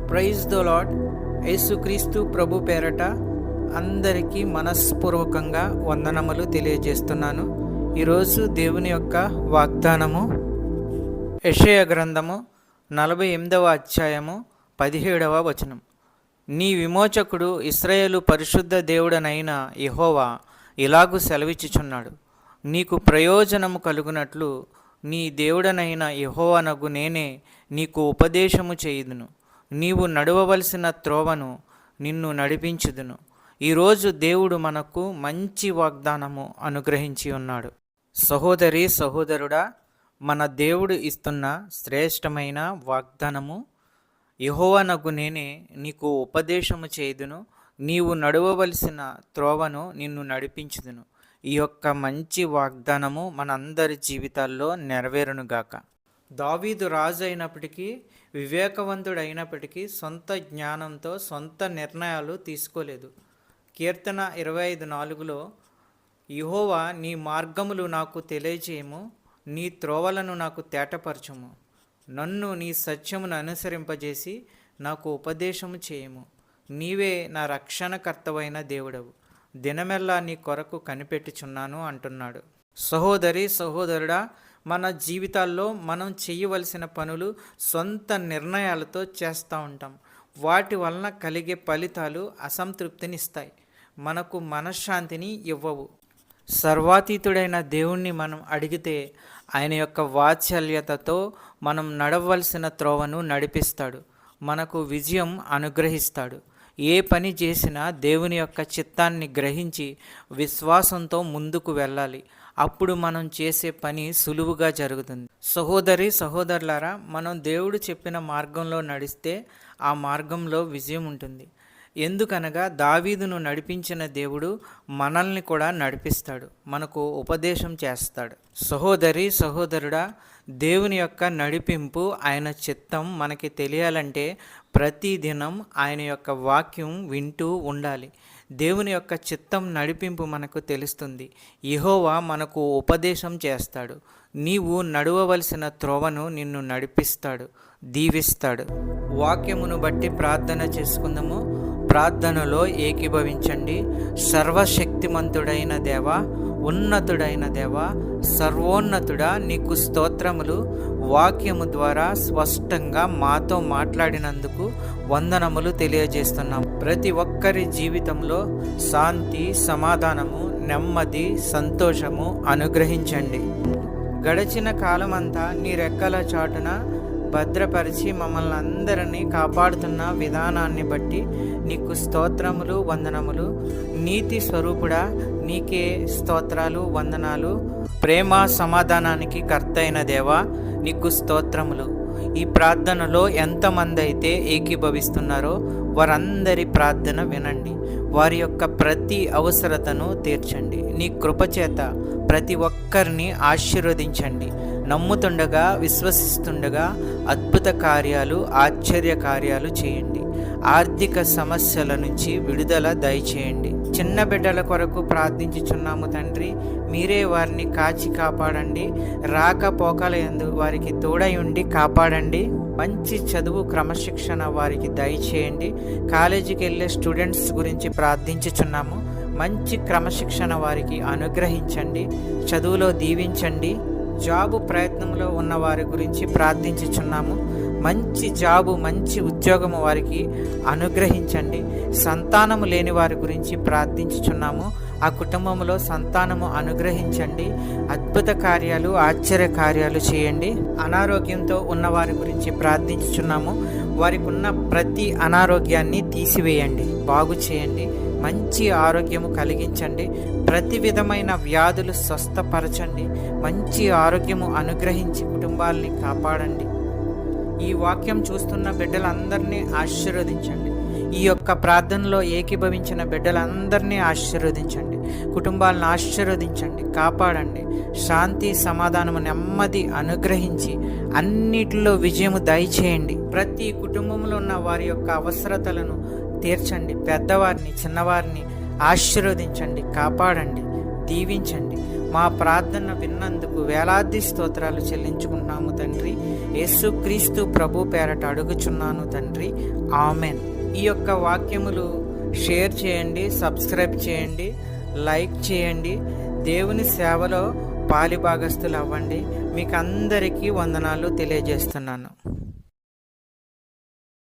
Praise the lord. యేసుక్రీస్తు ప్రభు పేరట అందరికీ మనస్పూర్వకంగా వందనములు తెలియజేస్తున్నాను. ఈరోజు దేవుని యొక్క వాగ్దానము యెషయా గ్రంథము 48వ అధ్యాయము 17వ వచనం. నీ విమోచకుడు ఇశ్రాయేలు పరిశుద్ధ దేవుడనైన యెహోవా ఇలాగు సెలవిచ్చుచున్నాడు, నీకు ప్రయోజనము కలుగునట్లు నీ దేవుడనైన యెహోవానగు నేనే నీకు ఉపదేశము చేయుదును, నీవు నడవవలసిన త్రోవను నిన్ను నడిపించుదును. ఈరోజు దేవుడు మనకు మంచి వాగ్దానము అనుగ్రహించి ఉన్నాడు. సహోదరి సహోదరుడా, మన దేవుడు ఇస్తున్న శ్రేష్టమైన వాగ్దానము, యెహోవానగు నేనే నీకు ఉపదేశము చేయుదును, నీవు నడవవలసిన త్రోవను నిన్ను నడిపించుదును. ఈ యొక్క మంచి వాగ్దానము మనందరి జీవితాల్లో నెరవేరునుగాక. దావీదు రాజు అయినప్పటికీ, వివేకవంతుడైనప్పటికీ సొంత జ్ఞానంతో సొంత నిర్ణయాలు తీసుకోలేదు. కీర్తన 25:4లో, యెహోవా నీ మార్గములు నాకు తెలియజేయము, నీ త్రోవలను నాకు తేటపరచుము, నన్ను నీ సత్యమును అనుసరింపజేసి నాకు ఉపదేశము చేయము, నీవే నా రక్షణకర్తవైన దేవుడవు, దినమెల్లా నీ కొరకు కనిపెట్టుచున్నాను అంటున్నాడు. సహోదరి సహోదరుడా, మన జీవితాల్లో మనం చేయవలసిన పనులు సొంత నిర్ణయాలతో చేస్తూ ఉంటాం. వాటి వలన కలిగే ఫలితాలు అసంతృప్తినిస్తాయి, మనకు మనశ్శాంతిని ఇవ్వవు. సర్వాతీతుడైన దేవుణ్ణి మనం అడిగితే ఆయన యొక్క వాత్సల్యతతో మనం నడవలసిన త్రోవను నడిపిస్తాడు, మనకు విజయం అనుగ్రహిస్తాడు. ఏ పని చేసినా దేవుని యొక్క చిత్తాన్ని గ్రహించి విశ్వాసంతో ముందుకు వెళ్ళాలి. అప్పుడు మనం చేసే పని సులువుగా జరుగుతుంది. సహోదరి సహోదరులారా, మనం దేవుడు చెప్పిన మార్గంలో నడిస్తే ఆ మార్గంలో విజయం ఉంటుంది. ఎందుకనగా దావీదును నడిపించిన దేవుడు మనల్ని కూడా నడిపిస్తాడు, మనకు ఉపదేశం చేస్తాడు. సహోదరి సహోదరుడా, దేవుని యొక్క నడిపింపు, ఆయన చిత్తం మనకి తెలియాలంటే ప్రతిదినం ఆయన యొక్క వాక్యం వింటూ ఉండాలి. దేవుని యొక్క చిత్తం నడిపింపు మనకు తెలుస్తుంది. యెహోవా మనకు ఉపదేశం చేస్తాడు, నీవు నడవవలసిన త్రోవను నిన్ను నడిపిస్తాడు, దీవిస్తాడు. వాక్యమును బట్టి ప్రార్థన చేసుకుందాము. ప్రార్థనలో ఏకీభవించండి. సర్వశక్తిమంతుడైన దేవా, ఉన్నతుడైన దేవా, సర్వోన్నతుడా, నీకు స్తోత్రములు. వాక్యము ద్వారా స్పష్టంగా మాతో మాట్లాడినందుకు వందనములు తెలియజేస్తున్నాం. ప్రతి ఒక్కరి జీవితంలో శాంతి, సమాధానము, నెమ్మది, సంతోషము అనుగ్రహించండి. గడిచిన కాలమంతా నీ రెక్కల చాటున భద్రపరిచి మమ్మల్ని అందరినీ కాపాడుతున్న విధానాన్ని బట్టి నీకు స్తోత్రములు, వందనములు. నీతి స్వరూపుడా, నీకే స్తోత్రాలు, వందనాలు. ప్రేమ సమాధానానికి కర్త అయిన దేవా, నీకు స్తోత్రములు. ఈ ప్రార్థనలో ఎంతమంది అయితే ఏకీభవిస్తున్నారో వారందరి ప్రార్థన వినండి. వారి యొక్క ప్రతి అవసరతను తీర్చండి. నీ కృపచేత ప్రతి ఒక్కరిని ఆశీర్వదించండి. నమ్ముతుండగా, విశ్వసిస్తుండగా అద్భుత కార్యాలు, ఆశ్చర్య కార్యాలు చేయండి. ఆర్థిక సమస్యల నుంచి విడుదల దయచేయండి. చిన్న బిడ్డల కొరకు ప్రార్థించుచున్నాము తండ్రి, మీరే వారిని కాచి కాపాడండి. రాకపోకల యందు వారికి తోడై ఉండి కాపాడండి. మంచి చదువు, క్రమశిక్షణ వారికి దయచేయండి. కాలేజీకి వెళ్ళే స్టూడెంట్స్ గురించి ప్రార్థించుచున్నాము. మంచి క్రమశిక్షణ వారికి అనుగ్రహించండి, చదువులో దీవించండి. జాబు ప్రయత్నంలో ఉన్న వారి గురించి ప్రార్థించుచున్నాము. మంచి జాబు, మంచి ఉద్యోగము వారికి అనుగ్రహించండి. సంతానము లేని వారి గురించి ప్రార్థించుచున్నాము. ఆ కుటుంబంలో సంతానము అనుగ్రహించండి. అద్భుత కార్యాలు, ఆశ్చర్య కార్యాలు చేయండి. అనారోగ్యంతో ఉన్న వారి గురించి ప్రార్థించుచున్నాము. వారికి ఉన్న ప్రతి అనారోగ్యాన్ని తీసివేయండి, బాగు చేయండి. మంచి ఆరోగ్యము కలిగించండి. ప్రతి విధమైన వ్యాధులు స్వస్థపరచండి. మంచి ఆరోగ్యము అనుగ్రహించి కుటుంబాలని కాపాడండి. ఈ వాక్యం చూస్తున్న బిడ్డలందరినీ ఆశీర్వదించండి. ఈ యొక్క ప్రార్థనలో ఏకీభవించిన బిడ్డలందరినీ ఆశీర్వదించండి. కుటుంబాలను ఆశీర్వదించండి, కాపాడండి. శాంతి, సమాధానము, నెమ్మది అనుగ్రహించి అన్నిటిలో విజయము దయచేయండి. ప్రతి కుటుంబంలో ఉన్న వారి యొక్క అవసరతలను తీర్చండి. పెద్దవారిని, చిన్నవారిని ఆశీర్వదించండి, కాపాడండి, దీవించండి. మా ప్రార్థన విన్నందుకు వేలాది స్తోత్రాలు చెల్లించుకుంటున్నాము తండ్రి. యేసుక్రీస్తు ప్రభు పేరట అడుగుచున్నాను తండ్రి, ఆమెన్. ఈ యొక్క వాక్యములు షేర్ చేయండి, సబ్స్క్రైబ్ చేయండి, లైక్ చేయండి. దేవుని సేవలో పాలిభాగస్తులు అవ్వండి. మీకు అందరికీ వందనాలు తెలియజేస్తున్నాను.